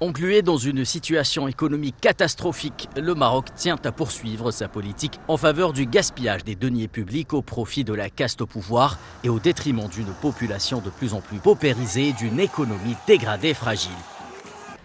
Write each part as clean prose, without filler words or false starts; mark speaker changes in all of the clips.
Speaker 1: Englué dans une situation économique catastrophique, le Maroc tient à poursuivre sa politique en faveur du gaspillage des deniers publics au profit de la caste au pouvoir et au détriment d'une population de plus en plus paupérisée et d'une économie dégradée et fragile.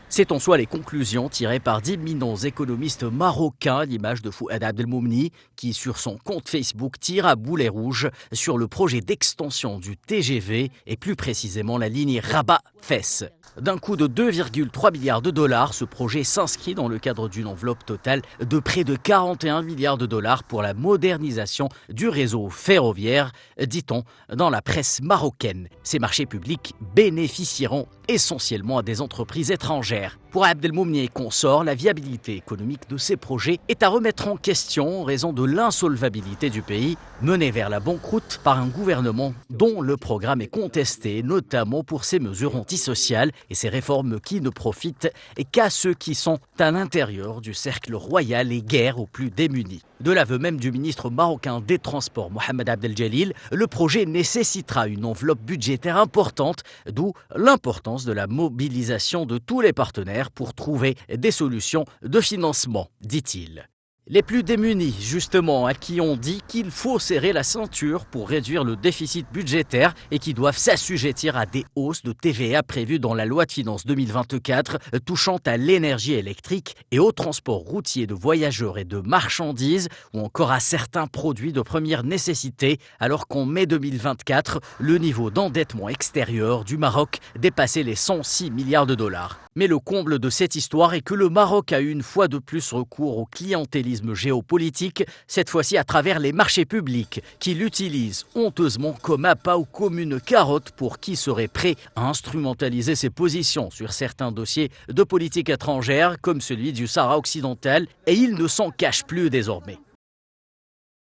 Speaker 1: C'est en soi les conclusions tirées par d'éminents économistes marocains, l'image de Fouad Abdelmoumni, qui sur son compte Facebook tire à boulet rouge sur le projet d'extension du TGV et plus précisément la ligne Rabat-Fès. D'un coût de 2,3 milliards de dollars, ce projet s'inscrit dans le cadre d'une enveloppe totale de près de 41 milliards de dollars pour la modernisation du réseau ferroviaire, dit-on dans la presse marocaine. Ces marchés publics bénéficieront essentiellement à des entreprises étrangères. Pour Abdelmoumni et consorts, la viabilité économique de ces projets est à remettre en question en raison de l'insolvabilité du pays, mené vers la banqueroute par un gouvernement dont le programme est contesté, notamment pour ses mesures antisociales et ses réformes qui ne profitent qu'à ceux qui sont à l'intérieur du cercle royal et guère aux plus démunis. De l'aveu même du ministre marocain des Transports, Mohamed Abdeljalil, le projet nécessitera une enveloppe budgétaire importante, d'où l'importance de la mobilisation de tous les partenaires pour trouver des solutions de financement, dit-il. Les plus démunis, justement, à qui on dit qu'il faut serrer la ceinture pour réduire le déficit budgétaire et qui doivent s'assujettir à des hausses de TVA prévues dans la loi de finances 2024 touchant à l'énergie électrique et au transport routier de voyageurs et de marchandises ou encore à certains produits de première nécessité, alors qu'en mai 2024, le niveau d'endettement extérieur du Maroc dépassait les 106 milliards de dollars. Mais le comble de cette histoire est que le Maroc a une fois de plus recours au clientélisme géopolitique, cette fois-ci à travers les marchés publics, qui l'utilisent honteusement comme appât ou comme une carotte pour qui serait prêt à instrumentaliser ses positions sur certains dossiers de politique étrangère, comme celui du Sahara occidental, et il ne s'en cache plus désormais.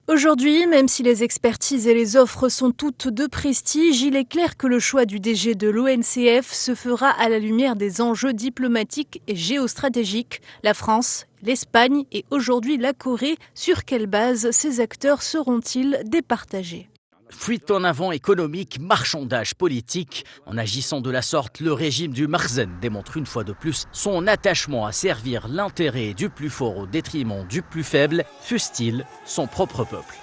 Speaker 2: Aujourd'hui, même si les expertises et les offres sont toutes de prestige, il est clair que le choix du DG de l'ONCF se fera à la lumière des enjeux diplomatiques et géostratégiques. La France, l'Espagne et aujourd'hui la Corée, sur quelle base ces acteurs seront-ils départagés ?
Speaker 1: Fuite en avant économique, marchandage politique. En agissant de la sorte, le régime du Makhzen démontre une fois de plus son attachement à servir l'intérêt du plus fort au détriment du plus faible, fût-il son propre peuple.